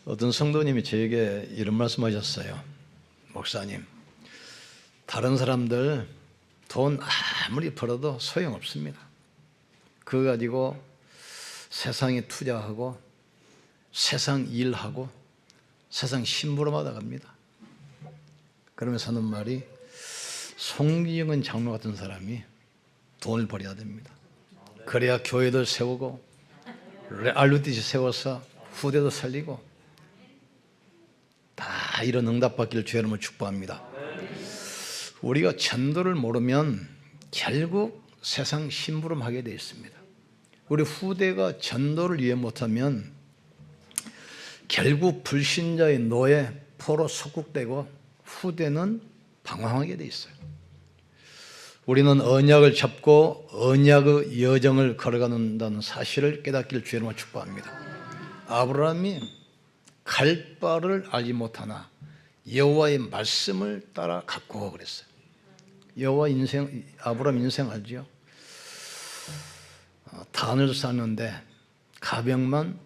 어떤 성도님이 저에게 이런 말씀하셨어요. 목사님, 다른 사람들 돈 아무리 벌어도 소용없습니다. 그거 가지고 세상에 투자하고 세상 일하고 세상 심부름하다 갑니다. 그러면서 하는 말이, 송기영은 장로 같은 사람이 돈을 벌여야 됩니다. 그래야 교회도 세우고 알루티시 세워서 후대도 살리고 다 이런 응답받기를 주의 이름으로 축복합니다. 우리가 전도를 모르면 결국 세상 심부름하게 되어 있습니다. 우리 후대가 전도를 이해 못하면 결국 불신자의 노예, 포로 속국되고 후대는 방황하게 되어 있어요. 우리는 언약을 잡고 언약의 여정을 걸어가는다는 사실을 깨닫기를 주의 이름으로 축복합니다. 아브라함이 갈 바를 알지 못하나 여호와의 말씀을 따라 갔고 그랬어요. 여호와 인생, 아브라함 인생 알죠? 단을 쌓는데 가병만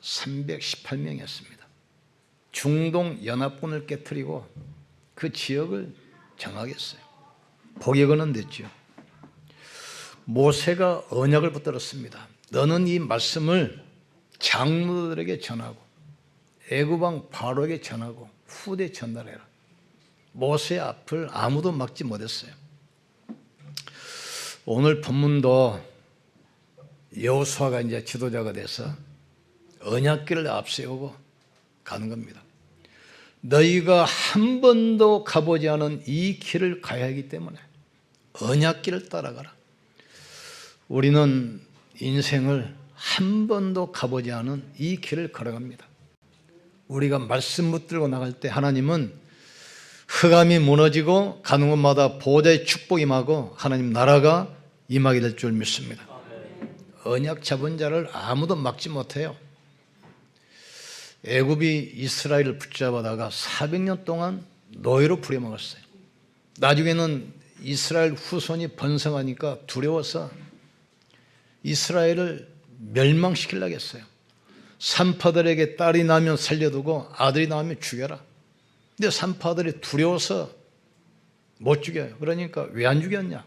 318명이었습니다. 중동 연합군을 깨뜨리고 그 지역을 정하겠어요. 포격은 됐죠. 모세가 언약을 붙들었습니다. 너는 이 말씀을 장로들에게 전하고 애굽왕 바로에게 전하고 후대 전달해라. 모세의 앞을 아무도 막지 못했어요. 오늘 본문도 여호수아가 이제 지도자가 돼서 언약길을 앞세우고 가는 겁니다. 너희가 한 번도 가보지 않은 이 길을 가야 하기 때문에 언약길을 따라가라. 우리는 인생을 한 번도 가보지 않은 이 길을 걸어갑니다. 우리가 말씀 붙들고 나갈 때 하나님은 흑암이 무너지고 가는 곳마다 보호자의 축복이 임하고 하나님 나라가 임하게 될 줄 믿습니다. 언약 잡은 자를 아무도 막지 못해요. 애굽이 이스라엘을 붙잡아다가 400년 동안 노예로 부려먹었어요. 나중에는 이스라엘 후손이 번성하니까 두려워서 이스라엘을 멸망시키려고 했어요. 산파들에게 딸이 나면 살려두고 아들이 나오면 죽여라. 근데 산파들이 두려워서 못 죽여요. 그러니까 왜 안 죽였냐?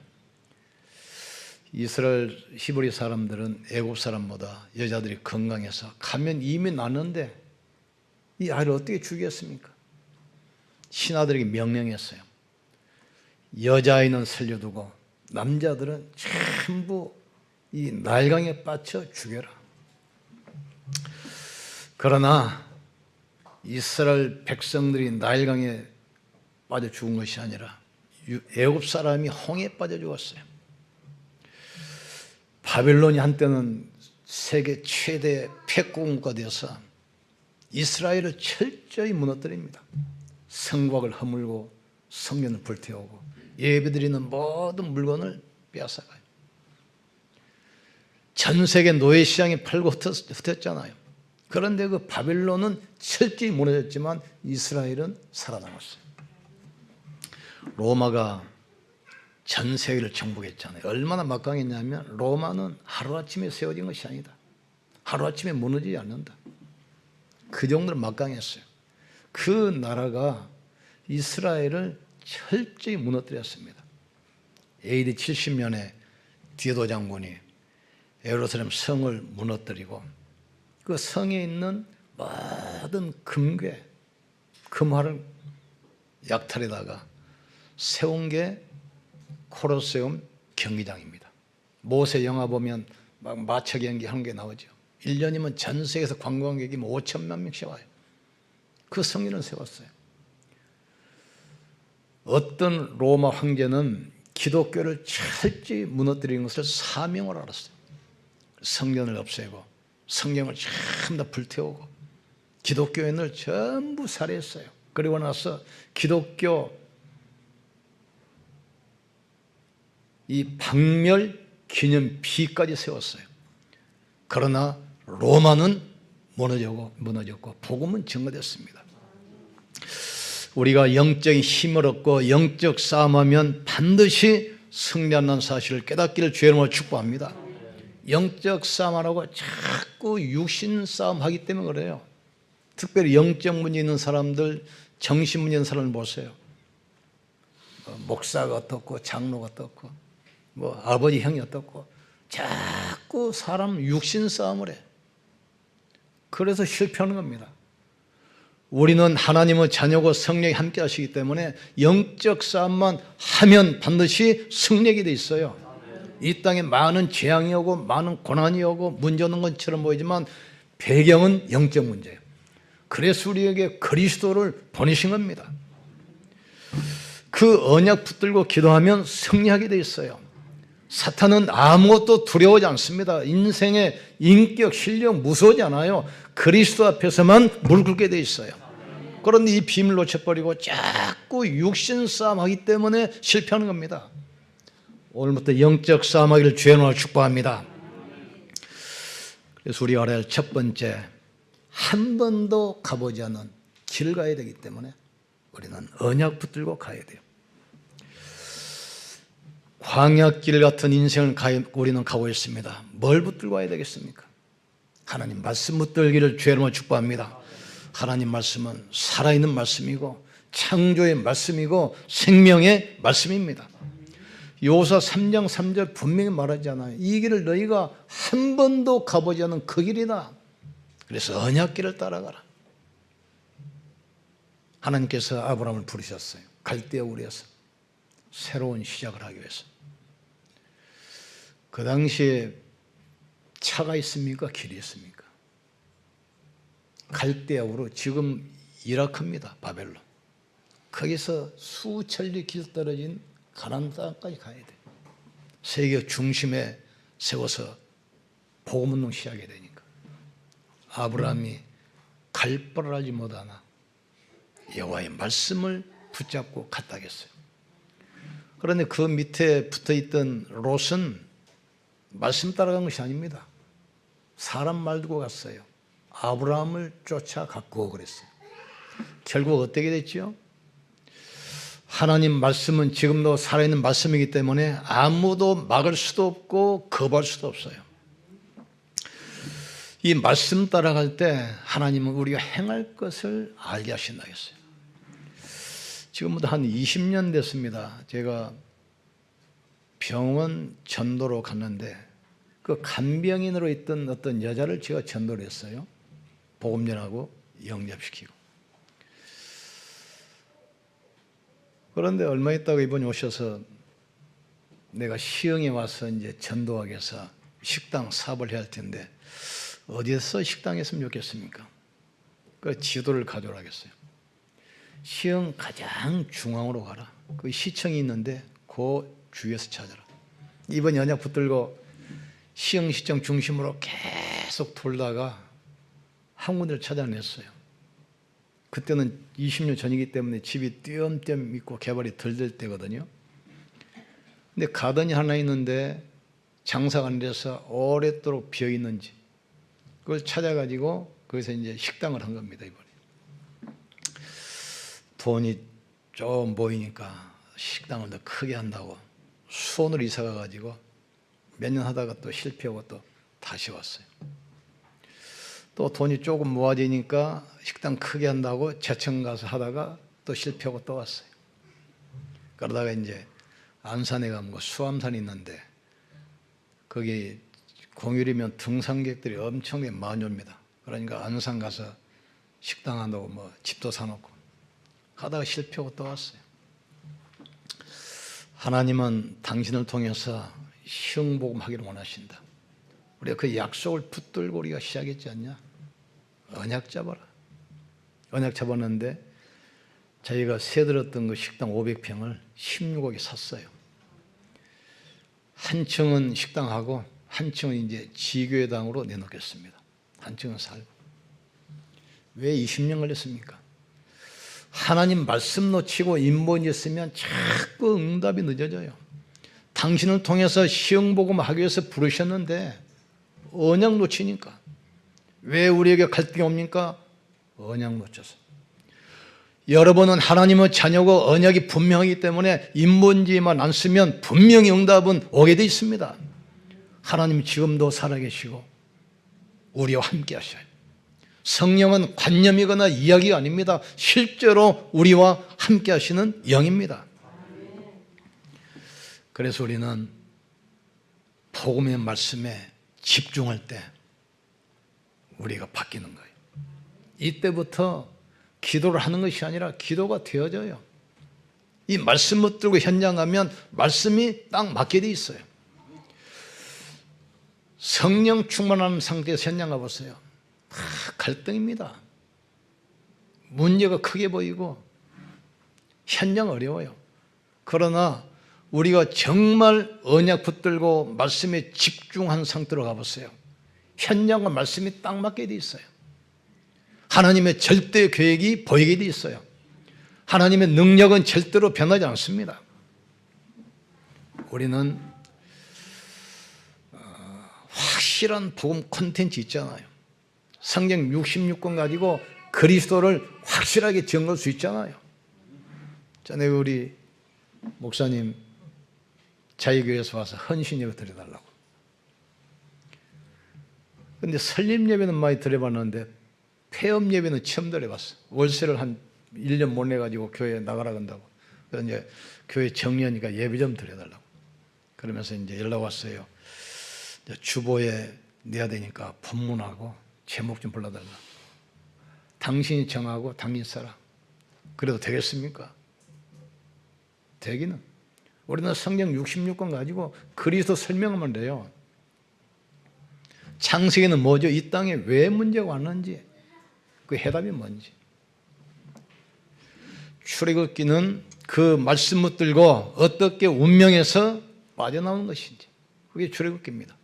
이스라엘 히브리 사람들은 애굽 사람보다 여자들이 건강해서 가면 이미 났는데 이 아이를 어떻게 죽였습니까? 신하들에게 명령했어요. 여자아이는 살려두고 남자들은 전부 이 날강에 빠져 죽여라. 그러나 이스라엘 백성들이 나일강에 빠져 죽은 것이 아니라 애굽 사람이 홍해에 빠져 죽었어요. 바벨론이 한때는 세계 최대 패권국가 되어서 이스라엘을 철저히 무너뜨립니다. 성곽을 허물고 성전을 불태우고 예배드리는 모든 물건을 빼앗아가요. 전 세계 노예시장에 팔고 흩었잖아요. 그런데 그 바벨론은 철저히 무너졌지만 이스라엘은 살아남았어요. 로마가 전 세계를 정복했잖아요. 얼마나 막강했냐면 로마는 하루아침에 세워진 것이 아니다. 하루아침에 무너지지 않는다. 그 정도로 막강했어요. 그 나라가 이스라엘을 철저히 무너뜨렸습니다. AD 70년에 디오도 장군이 예루살렘 성을 무너뜨리고 그 성에 있는 모든 금괴, 금화를 약탈에다가 세운 게 콜로세움 경기장입니다. 모세 영화 보면 막 마차 경기 하는 게 나오죠. 1년이면 전 세계에서 관광객이 5천만 명씩 와요. 그 성전을 세웠어요. 어떤 로마 황제는 기독교를 철저히 무너뜨리는 것을 사명을 알았어요. 성전을 없애고 성경을 전부 다 불태우고 기독교인을 전부 살해했어요. 그리고 나서 기독교 이 박멸 기념비까지 세웠어요. 그러나 로마는 무너졌고 복음은 증거됐습니다. 우리가 영적인 힘을 얻고 영적 싸움하면 반드시 승리한다는 사실을 깨닫기를 주의 이름으로 축복합니다. 영적 싸움하라고 자꾸 육신 싸움하기 때문에 그래요. 특별히 영적 문제 있는 사람들, 정신 문제 있는 사람을 보세요. 목사가 어떻고 장로가 어떻고 뭐 아버지 형이 어떻고 자꾸 사람 육신 싸움을 해. 그래서 실패하는 겁니다. 우리는 하나님의 자녀고 성령이 함께 하시기 때문에 영적 싸움만 하면 반드시 승리하게 돼 있어요. 이 땅에 많은 재앙이 오고 많은 고난이 오고 문제 오는 것처럼 보이지만 배경은 영적 문제예요. 그래서 우리에게 그리스도를 보내신 겁니다. 그 언약 붙들고 기도하면 승리하게 돼 있어요. 사탄은 아무것도 두려워하지 않습니다. 인생의 인격, 실력 무서워하지 않아요. 그리스도 앞에서만 무릎 꿇게 돼 있어요. 그런데 이 비밀을 놓쳐버리고 자꾸 육신 싸움하기 때문에 실패하는 겁니다. 오늘부터 영적 싸움하기를 주의 이름으로 축복합니다. 그래서 우리가 알아야 할 첫 번째, 한 번도 가보지 않은 길을 가야 되기 때문에 우리는 언약 붙들고 가야 돼요. 광야길 같은 인생을 우리는 가고 있습니다. 뭘 붙들고 가야 되겠습니까? 하나님 말씀 붙들기를 주의 이름으로 축복합니다. 하나님 말씀은 살아있는 말씀이고 창조의 말씀이고 생명의 말씀입니다. 요사 3장 3절 분명히 말하잖아요. 이 길을 너희가 한 번도 가보지 않은 그 길이다. 그래서 언약길을 따라가라. 하나님께서 아브라함을 부르셨어요. 갈대아 우리에서 새로운 시작을 하기 위해서. 그 당시에 차가 있습니까? 길이 있습니까? 갈대아우로 지금 이라크입니다. 바벨론. 거기서 수천 리 길 떨어진 가나안 땅까지 가야 돼. 세계 중심에 세워서 복음운동 시작해야 되니까. 아브라함이 갈 바를 알지 못하나 여호와의 말씀을 붙잡고 갔다겠어요. 그런데 그 밑에 붙어있던 롯은 말씀 따라간 것이 아닙니다. 사람 말 두고 갔어요. 아브라함을 쫓아갔고 그랬어요. 결국 어떻게 됐죠? 하나님 말씀은 지금도 살아있는 말씀이기 때문에 아무도 막을 수도 없고 거부할 수도 없어요. 이 말씀 따라갈 때 하나님은 우리가 행할 것을 알게 하신다 했어요. 지금부터 한 20년 됐습니다. 제가 병원 전도로 갔는데 그 간병인으로 있던 어떤 여자를 제가 전도를 했어요. 복음 전하고 영접시키고. 그런데 얼마 있다가 이번에 오셔서 내가 시흥에 와서 이제 전도하기 위해서 식당 사업을 해야 할 텐데 어디에서 식당 했으면 좋겠습니까? 그 지도를 가져오라 하겠어요. 시흥 가장 중앙으로 가라. 그 시청이 있는데 그 주위에서 찾아라. 이번 언약 붙들고 시흥시청 중심으로 계속 돌다가 한 군데를 찾아냈어요. 그때는 20년 전이기 때문에 집이 띄엄띄엄 있고 개발이 덜 될 때거든요. 근데 가든이 하나 있는데 장사가 안 돼서 오랫도록 비어있는 집, 그걸 찾아가지고 거기서 이제 식당을 한 겁니다. 이번에 돈이 좀 모이니까 식당을 더 크게 한다고 수원으로 이사 가가지고 몇 년 하다가 또 실패하고 또 다시 왔어요. 또 돈이 조금 모아지니까 식당 크게 한다고 제천 가서 하다가 또 실패하고 또 왔어요. 그러다가 이제 안산에 가면 수암산이 있는데 거기 공휴일이면 등산객들이 엄청나게 많이 옵니다. 그러니까 안산 가서 식당 한다고 뭐 집도 사놓고 하다가 실패하고 또 왔어요. 하나님은 당신을 통해서 시흥복음 하기를 원하신다. 우리가 그 약속을 붙들고 우리가 시작했지 않냐? 언약 잡아라. 언약 잡았는데 자기가 세들었던 그 식당 500평을 16억에 샀어요. 한 층은 식당하고 한 층은 이제 지교회당으로 내놓겠습니다. 한 층은 살고. 왜 20년 걸렸습니까? 하나님 말씀 놓치고 인본이 있으면 자꾸 응답이 늦어져요. 당신을 통해서 시흥복음 하기 위해서 부르셨는데 언약 놓치니까. 왜 우리에게 갈등이 옵니까? 언약 놓쳐서. 여러분은 하나님의 자녀고 언약이 분명하기 때문에 인본지에만 안 쓰면 분명히 응답은 오게 돼 있습니다. 하나님 지금도 살아계시고 우리와 함께 하셔요. 성령은 관념이거나 이야기가 아닙니다. 실제로 우리와 함께 하시는 영입니다. 그래서 우리는 복음의 말씀에 집중할 때 우리가 바뀌는 거예요. 이때부터 기도를 하는 것이 아니라 기도가 되어져요. 이 말씀을 들고 현장 가면 말씀이 딱 맞게 돼 있어요. 성령 충만한 상태에서 현장 가보세요. 갈등입니다. 문제가 크게 보이고 현장 어려워요. 그러나 우리가 정말 언약 붙들고 말씀에 집중한 상태로 가보세요. 현장과 말씀이 딱 맞게 돼 있어요. 하나님의 절대 계획이 보이게 돼 있어요. 하나님의 능력은 절대로 변하지 않습니다. 우리는 확실한 복음 콘텐츠 있잖아요. 성경 66권 가지고 그리스도를 확실하게 증거할 수 있잖아요. 전에 우리 목사님 자유교회에서 와서 헌신 예배 드려달라고. 근데 설립 예배는 많이 드려봤는데 폐업 예배는 처음 드려봤어. 월세를 한 1년 못 내가지고 교회에 나가라 한다고. 그래서 이제 교회 정리하니까 예배 좀 드려달라고. 그러면서 이제 연락 왔어요. 이제 주보에 내야 되니까 본문하고 제목 좀 불러달라. 당신이 정하고 당신 써라. 그래도 되겠습니까? 되기는. 우리는 성경 66권 가지고 그리스도 설명하면 돼요. 창세기는 뭐죠? 이 땅에 왜 문제가 왔는지, 그 해답이 뭔지. 출애굽기는 그 말씀 붙들고 어떻게 운명에서 빠져나오는 것인지, 그게 출애굽기입니다.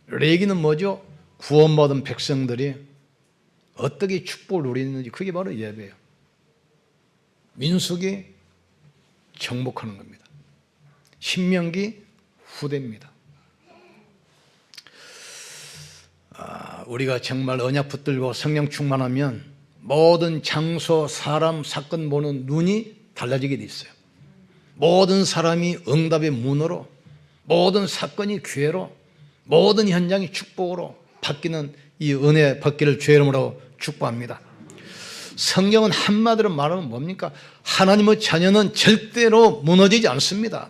레위기는 뭐죠? 구원받은 백성들이 어떻게 축복을 누리는지, 그게 바로 예배예요. 민수기 정복하는 겁니다. 신명기 후대입니다. 우리가 정말 언약 붙들고 성령 충만하면 모든 장소, 사람, 사건 보는 눈이 달라지게 돼 있어요. 모든 사람이 응답의 문으로, 모든 사건이 기회로, 모든 현장이 축복으로 바뀌는 이 은혜 받기를 주의 이름으로 축복합니다. 성경은 한마디로 말하면 뭡니까? 하나님의 자녀는 절대로 무너지지 않습니다.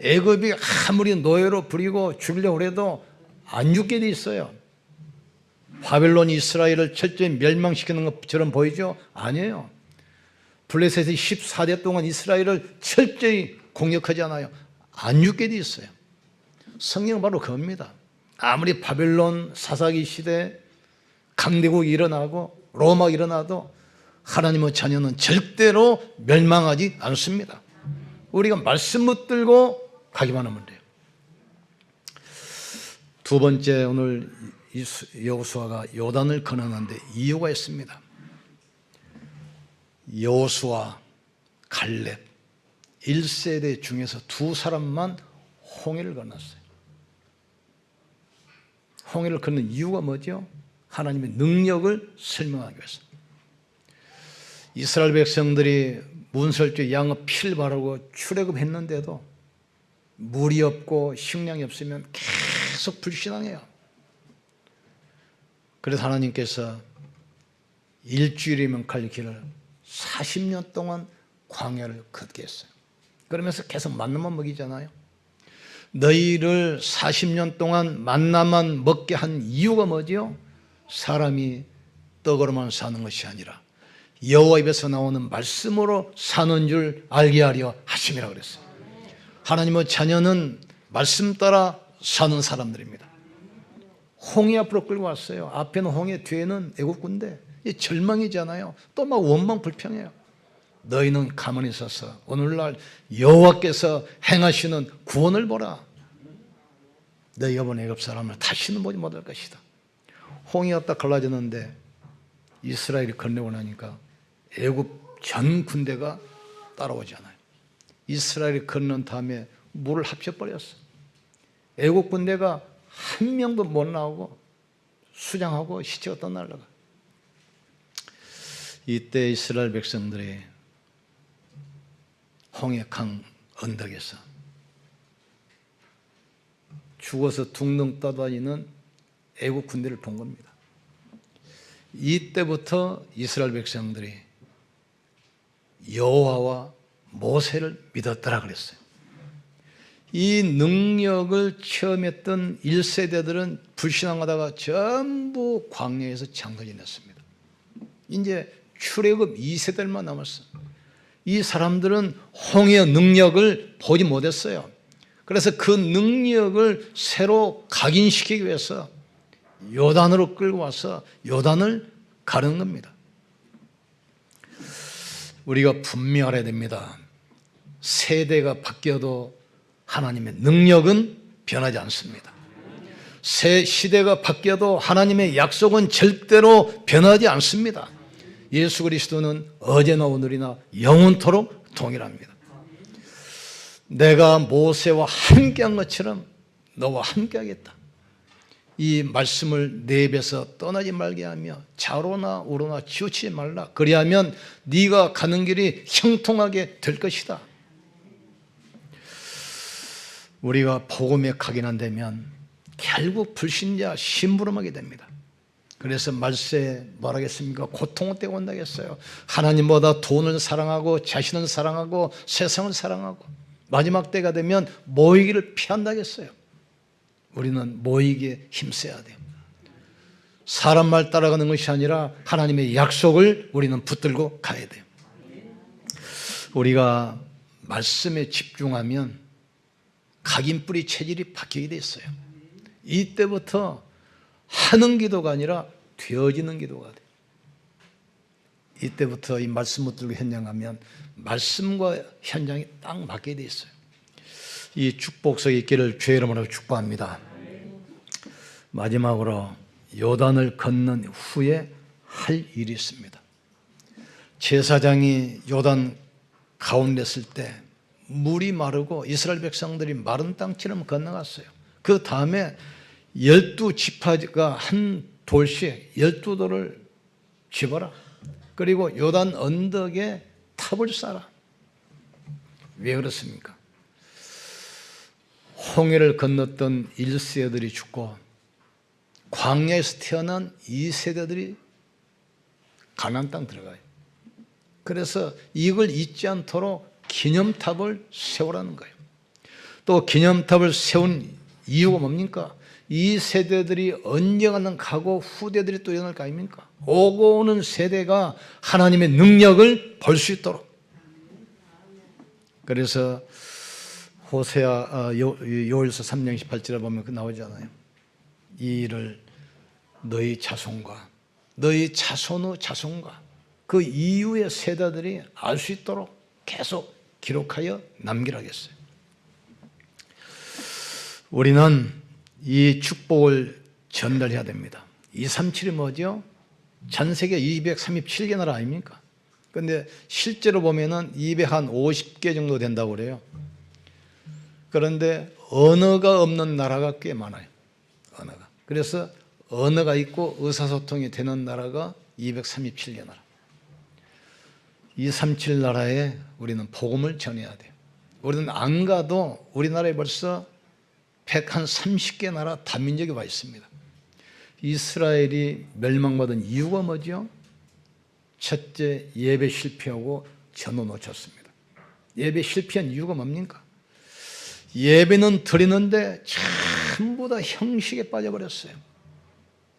애굽이 아무리 노예로 부리고 죽이려고 해도 안 죽게 돼 있어요. 바벨론이 이스라엘을 철저히 멸망시키는 것처럼 보이죠? 아니에요. 블레셋이 14대 동안 이스라엘을 철저히 공격하지 않아요. 안 죽게 돼 있어요. 성경은 바로 그겁니다. 아무리 바벨론 사사기 시대 강대국이 일어나고 로마가 일어나도 하나님의 자녀는 절대로 멸망하지 않습니다. 우리가 말씀 붙들고 가기만 하면 돼요. 두 번째, 오늘 여호수아가 요단을 건너는데 이유가 있습니다. 여호수아, 갈렙 1세대 중에서 두 사람만 홍해를 건넜어요. 홍해를 건넌 이유가 뭐죠? 하나님의 능력을 설명하기 위해서. 이스라엘 백성들이 문설주 양의 피를 바르고 출애굽했는데도 물이 없고 식량이 없으면 계속 불신앙해요. 그래서 하나님께서 일주일이면 갈 길을 40년 동안 광야를 걷게 했어요. 그러면서 계속 만나만 먹이잖아요. 너희를 40년 동안 만나만 먹게 한 이유가 뭐지요? 사람이 떡으로만 사는 것이 아니라 여호와 입에서 나오는 말씀으로 사는 줄 알게 하려 하심이라 그랬어요. 하나님의 자녀는 말씀 따라 사는 사람들입니다. 홍해 앞으로 끌고 왔어요. 앞에는 홍해, 뒤에는 애국 군대. 절망이잖아요. 또 막 원망 불평해요. 너희는 가만히 있어서 오늘날 여호와께서 행하시는 구원을 보라. 너희 여본 애굽 사람을 다시는 보지 못할 것이다. 홍해가 딱 갈라졌는데 이스라엘이 건너고 나니까 애굽 전 군대가 따라오지 않아요. 이스라엘이 건넌 다음에 물을 합쳐버렸어. 애국 군대가 한 명도 못 나오고 수장하고 시체가 떠날라가. 이때 이스라엘 백성들이 홍해강 언덕에서 죽어서 둥둥 떠다니는 애국 군대를 본 겁니다. 이때부터 이스라엘 백성들이 여호와와 모세를 믿었더라 그랬어요. 이 능력을 체험했던 1세대들은 불신앙하다가 전부 광야에서 장사 지냈습니다. 이제 출애굽 2세대만 남았어. 이 사람들은 홍해의 능력을 보지 못했어요. 그래서 그 능력을 새로 각인시키기 위해서 요단으로 끌고 와서 요단을 가르는 겁니다. 우리가 분명히 알아야 됩니다. 세대가 바뀌어도 하나님의 능력은 변하지 않습니다. 새 시대가 바뀌어도 하나님의 약속은 절대로 변하지 않습니다. 예수 그리스도는 어제나 오늘이나 영원토록 동일합니다. 내가 모세와 함께한 것처럼 너와 함께하겠다. 이 말씀을 내 입에서 떠나지 말게 하며 좌로나 우로나 치우치지 말라. 그리하면 네가 가는 길이 형통하게 될 것이다. 우리가 복음에 각인한다면 결국 불신자 심부름하게 됩니다. 그래서 말세에 뭐라겠습니까? 고통의 때가 온다겠어요. 하나님보다 돈을 사랑하고 자신을 사랑하고 세상을 사랑하고 마지막 때가 되면 모이기를 피한다겠어요. 우리는 모이기에 힘써야 돼요. 사람 말 따라가는 것이 아니라 하나님의 약속을 우리는 붙들고 가야 돼요. 우리가 말씀에 집중하면 각인뿌리 체질이 바뀌게 돼 있어요. 이때부터 하는 기도가 아니라 되어지는 기도가 돼요. 이때부터 이 말씀 붙들고 현장하면 말씀과 현장이 딱 맞게 돼 있어요. 이 축복석이 있기를 주의 이름으로 축복합니다. 마지막으로 요단을 건넌 후에 할 일이 있습니다. 제사장이 요단 가운데 있을 때 물이 마르고 이스라엘 백성들이 마른 땅처럼 건너갔어요. 그 다음에 12지파가 한 돌씩 12돌을 집어라. 그리고 요단 언덕에 탑을 쌓아라. 왜 그렇습니까? 홍해를 건넜던 1세들이 죽고 광야에서 태어난 2세대들이 가나안 땅 들어가요. 그래서 이걸 잊지 않도록 기념탑을 세우라는 거예요. 또 기념탑을 세운 이유가 뭡니까? 이 세대들이 언젠가는 가고 후대들이 또 일어날 거 아닙니까? 오고 오는 세대가 하나님의 능력을 볼 수 있도록. 그래서 요엘서 3장 18절에 보면 그 나오잖아요. 이 일을 너희 자손과 너희 자손의 자손과 그 이후의 세대들이 알 수 있도록 계속 기록하여 남기라겠어요. 우리는 이 축복을 전달해야 됩니다. 237이 뭐죠? 전 세계 237개 나라 아닙니까? 그런데 실제로 보면은 250개 정도 된다고 그래요. 그런데 언어가 없는 나라가 꽤 많아요. 언어가. 그래서 언어가 있고 의사소통이 되는 나라가 237개 나라. 237 나라에 우리는 복음을 전해야 돼요. 우리는 안 가도 우리나라에 벌써 130개 나라 다민족이 와 있습니다. 이스라엘이 멸망받은 이유가 뭐죠? 첫째, 예배 실패하고 전후 놓쳤습니다. 예배 실패한 이유가 뭡니까? 예배는 드리는데 전부 다 형식에 빠져버렸어요.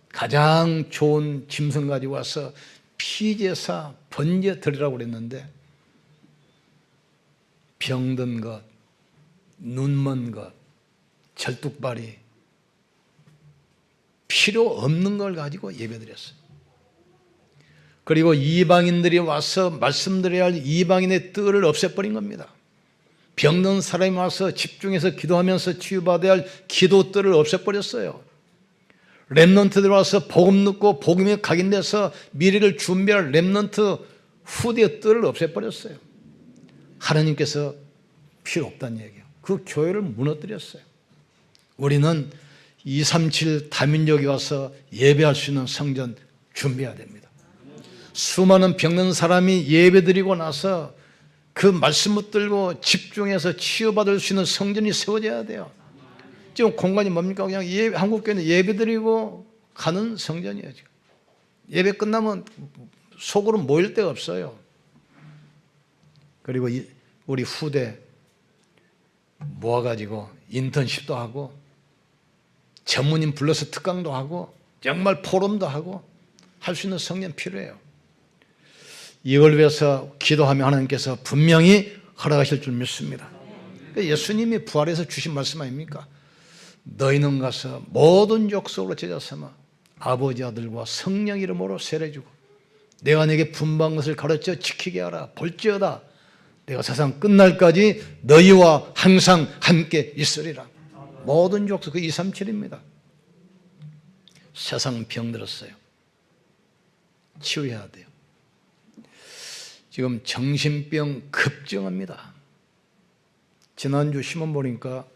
가장 좋은 짐승 가지고 와서 피제사, 번제 드리라고 그랬는데 병든 것, 눈먼 것, 절뚝발이 필요 없는 걸 가지고 예배드렸어요. 그리고 이방인들이 와서 말씀드려야 할 이방인의 뜰을 없애버린 겁니다. 병든 사람이 와서 집중해서 기도하면서 치유받아야 할 기도뜰을 없애버렸어요. 렘넌트들 와서 복음 듣고 복음에 각인돼서 미래를 준비할 렘넌트 후대의 뜰을 없애버렸어요. 하나님께서 필요 없다는 얘기예요. 그 교회를 무너뜨렸어요. 우리는 237 다민족이 와서 예배할 수 있는 성전 준비해야 됩니다. 수많은 병든 사람이 예배드리고 나서 그 말씀 붙들고 집중해서 치유받을 수 있는 성전이 세워져야 돼요. 지금 공간이 뭡니까? 그냥 한국교회는 예배드리고 가는 성전이에요. 지금. 예배 끝나면 속으로 모일 데가 없어요. 그리고 우리 후대 모아가지고 인턴십도 하고 전문인 불러서 특강도 하고 정말 포럼도 하고 할 수 있는 성령 필요해요. 이걸 위해서 기도하며 하나님께서 분명히 허락하실 줄 믿습니다. 예수님이 부활해서 주신 말씀 아닙니까? 너희는 가서 모든 족속으로 제자 삼아 아버지 아들과 성령 이름으로 세례주고 내가 네게 분부한 것을 가르쳐 지키게 하라. 볼지어다 내가 세상 끝날까지 너희와 항상 함께 있으리라. 모든 족속, 그 237입니다. 세상 병들었어요. 치유해야 돼요. 지금 정신병 급증합니다. 지난주 신문 보니까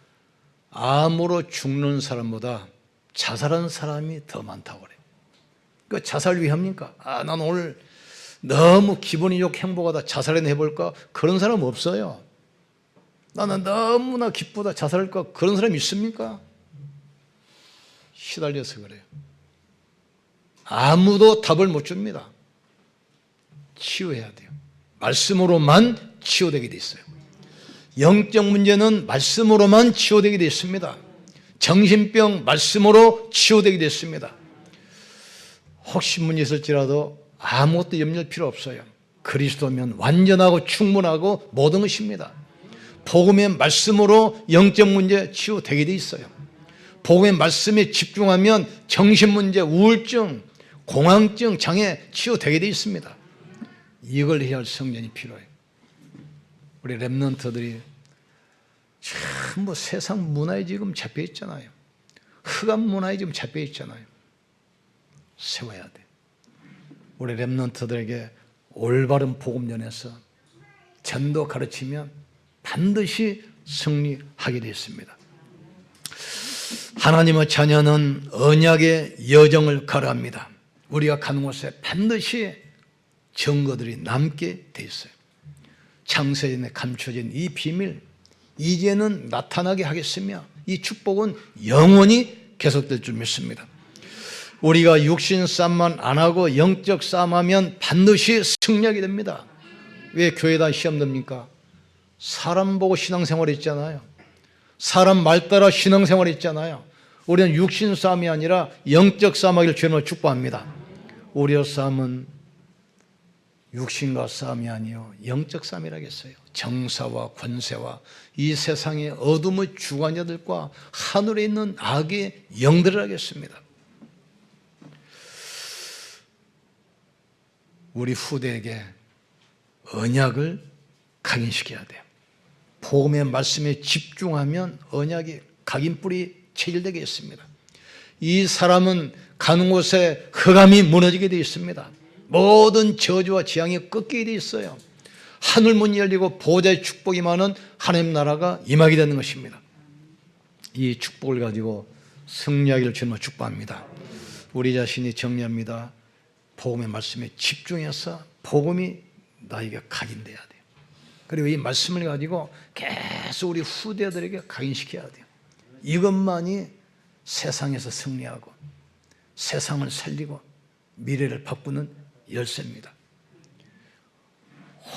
암으로 죽는 사람보다 자살한 사람이 더 많다고 그래요. 그 자살 위험입니까? 난 오늘 너무 기분이 좋고 행복하다 자살해볼까? 그런 사람 없어요. 나는 너무나 기쁘다 자살할까? 그런 사람 있습니까? 시달려서 그래요. 아무도 답을 못 줍니다. 치유해야 돼요. 말씀으로만 치유되게 돼 있어요. 영적 문제는 말씀으로만 치유되게 되어 있습니다. 정신병 말씀으로 치유되게 되어 있습니다. 혹시 문제 있을지라도 아무것도 염려할 필요 없어요. 그리스도면 완전하고 충분하고 모든 것입니다. 복음의 말씀으로 영적 문제 치유되게 되어 있어요. 복음의 말씀에 집중하면 정신 문제, 우울증, 공황증, 장애 치유되게 되어 있습니다. 이걸 해야 할 성전이 필요해요. 우리 렘넌트들이 전부 세상 문화에 지금 잡혀 있잖아요. 흑암 문화에 지금 잡혀 있잖아요. 세워야 돼. 우리 렘넌트들에게 올바른 복음 전해서 전도 가르치면 반드시 승리하게 되어 있습니다. 하나님의 자녀는 언약의 여정을 걸어갑니다. 우리가 가는 곳에 반드시 증거들이 남게 돼 있어요. 창세전에 감춰진 이 비밀 이제는 나타나게 하겠으며 이 축복은 영원히 계속될 줄 믿습니다. 우리가 육신 싸움만 안 하고 영적 싸움하면 반드시 승리하게 됩니다. 왜 교회다 시험 됩니까? 사람 보고 신앙생활 했잖아요. 사람 말 따라 신앙생활 했잖아요. 우리는 육신 싸움이 아니라 영적 싸움하기를 주님으로 축복합니다. 우리의 싸움은 육신과 싸움이 아니요 영적 싸움이라겠어요. 정사와 권세와 이 세상의 어둠의 주관자들과 하늘에 있는 악의 영들이라겠습니다. 우리 후대에게 언약을 각인시켜야 돼요. 복음의 말씀에 집중하면 언약이 각인뿔이 체질되게 있습니다. 이 사람은 가는 곳에 흑암이 무너지게 되어 있습니다. 모든 저주와 재앙이 꺾이게 되어 있어요. 하늘문이 열리고 보호자의 축복이 많은 하나님 나라가 임하게 되는 것입니다. 이 축복을 가지고 승리하기를 주님으로 축복합니다. 우리 자신이 정리합니다. 복음의 말씀에 집중해서 복음이 나에게 각인돼야 돼요. 그리고 이 말씀을 가지고 계속 우리 후대들에게 각인시켜야 돼요. 이것만이 세상에서 승리하고 세상을 살리고 미래를 바꾸는 열쇠입니다.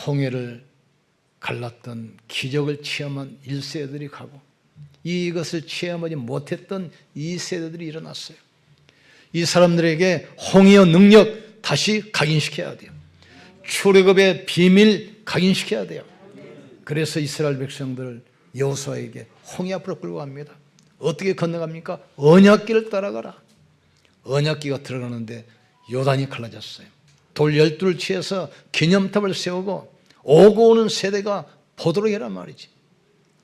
홍해를 갈랐던 기적을 체험한 1세들이 가고 이것을 체험하지 못했던 2세대들이 일어났어요. 이 사람들에게 홍해의 능력 다시 각인시켜야 돼요. 출애굽의 비밀 각인시켜야 돼요. 그래서 이스라엘 백성들을 여호수아에게 홍해 앞으로 끌고 갑니다. 어떻게 건너갑니까? 언약길을 따라가라. 언약기가 들어가는데 요단이 갈라졌어요. 돌 12를 취해서 기념탑을 세우고 오고 오는 세대가 보도록 해란 말이지.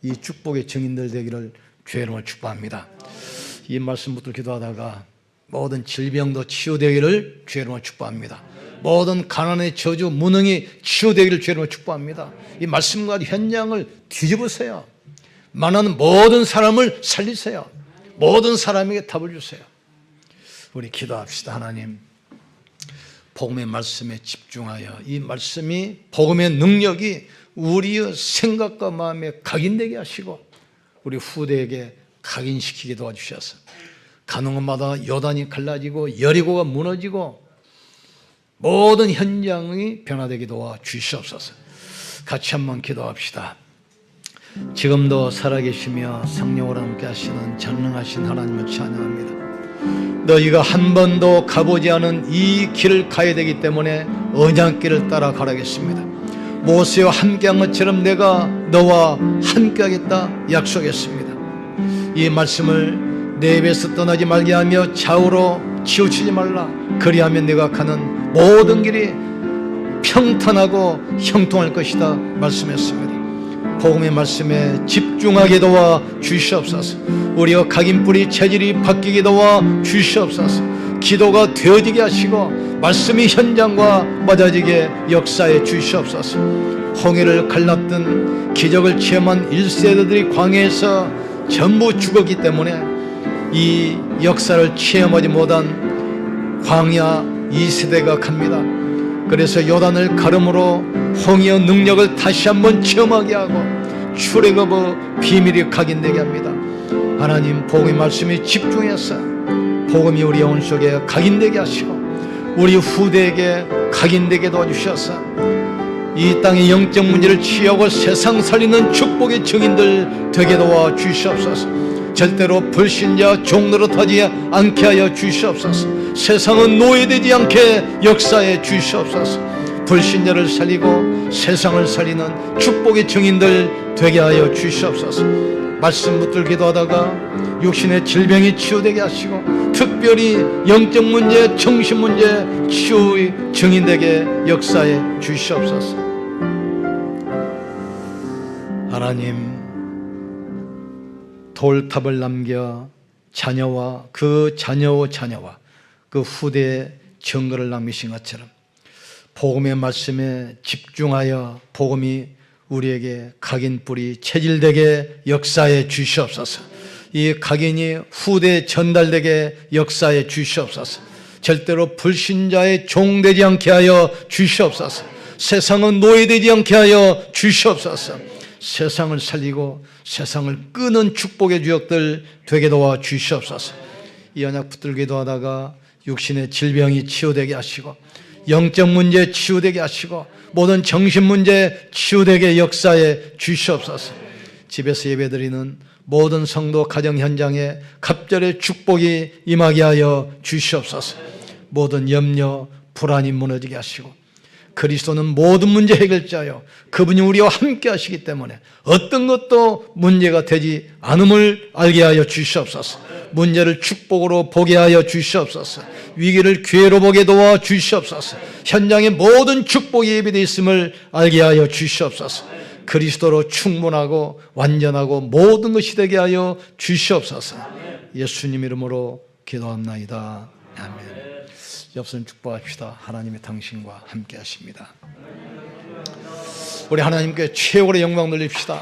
이 축복의 증인들 되기를 주의 이름으로 축복합니다. 이 말씀 붙들고 기도하다가 모든 질병도 치유되기를 주의 이름으로 축복합니다. 모든 가난의 저주, 무능이 치유되기를 주의 이름으로 축복합니다. 이 말씀과 현장을 뒤집으세요. 만나는 모든 사람을 살리세요. 모든 사람에게 답을 주세요. 우리 기도합시다. 하나님, 복음의 말씀에 집중하여 이 말씀이 복음의 능력이 우리의 생각과 마음에 각인되게 하시고 우리 후대에게 각인시키게 도와주셔서 가는 곳마다 요단이 갈라지고 여리고가 무너지고 모든 현장이 변화되게 도와 주시옵소서. 같이 한번 기도합시다. 지금도 살아계시며 성령으로 함께 하시는 전능하신 하나님을 찬양합니다. 너희가 한 번도 가보지 않은 이 길을 가야 되기 때문에 언약길을 따라 가라겠습니다. 모세와 함께한 것처럼 내가 너와 함께하겠다 약속했습니다. 이 말씀을 내 입에서 떠나지 말게 하며 좌우로 치우치지 말라. 그리하면 내가 가는 모든 길이 평탄하고 형통할 것이다 말씀했습니다. 복음의 말씀에 집중하게 도와 주시옵소서. 우리의 각인뿌리 체질이 바뀌게 도와 주시옵소서. 기도가 되어지게 하시고 말씀이 현장과 맞아지게 역사해 주시옵소서. 홍해를 갈랐던 기적을 체험한 1세대들이 광야에서 전부 죽었기 때문에 이 역사를 체험하지 못한 광야 2세대가 갑니다. 그래서 요단을 가름으로 홍해의 능력을 다시 한번 체험하게 하고 출애굽의 비밀이 각인되게 합니다. 하나님 복음의 말씀에 집중해서 복음이 우리 영혼 속에 각인되게 하시고 우리 후대에게 각인되게 도와주셔서 이 땅의 영적 문제를 치유하고 세상 살리는 축복의 증인들 되게 도와주시옵소서. 절대로 불신자 종노릇하지 않게 하여 주시옵소서. 세상은 노예되지 않게 역사해 주시옵소서. 불신자를 살리고 세상을 살리는 축복의 증인들 되게 하여 주시옵소서. 말씀 붙들 기도하다가 육신의 질병이 치유되게 하시고 특별히 영적 문제, 정신 문제 치유의 증인되게 역사해 주시옵소서. 하나님, 돌탑을 남겨 자녀와 그 자녀의 자녀와 그 후대에 증거를 남기신 것처럼 복음의 말씀에 집중하여 복음이 우리에게 각인뿌리 체질되게 역사해 주시옵소서. 이 각인이 후대에 전달되게 역사해 주시옵소서. 절대로 불신자의 종되지 않게 하여 주시옵소서. 세상은 노예되지 않게 하여 주시옵소서. 세상을 살리고 세상을 끄는 축복의 주역들 되게 도와 주시옵소서. 이 언약 붙들기도 하다가 육신의 질병이 치유되게 하시고 영적 문제 치유되게 하시고 모든 정신 문제 치유되게 역사해 주시옵소서. 집에서 예배드리는 모든 성도 가정 현장에 갑절의 축복이 임하게 하여 주시옵소서. 모든 염려 불안이 무너지게 하시고 그리스도는 모든 문제 해결자요 그분이 우리와 함께 하시기 때문에 어떤 것도 문제가 되지 않음을 알게 하여 주시옵소서. 문제를 축복으로 보게 하여 주시옵소서. 위기를 기회로 보게 도와 주시옵소서. 현장에 모든 축복이 예비되어 있음을 알게 하여 주시옵소서. 그리스도로 충분하고 완전하고 모든 것이 되게 하여 주시옵소서. 예수님 이름으로 기도합나이다. 아멘. 옆선 축복합시다. 하나님의 당신과 함께 하십니다. 우리 하나님께 최고의 영광 돌립시다.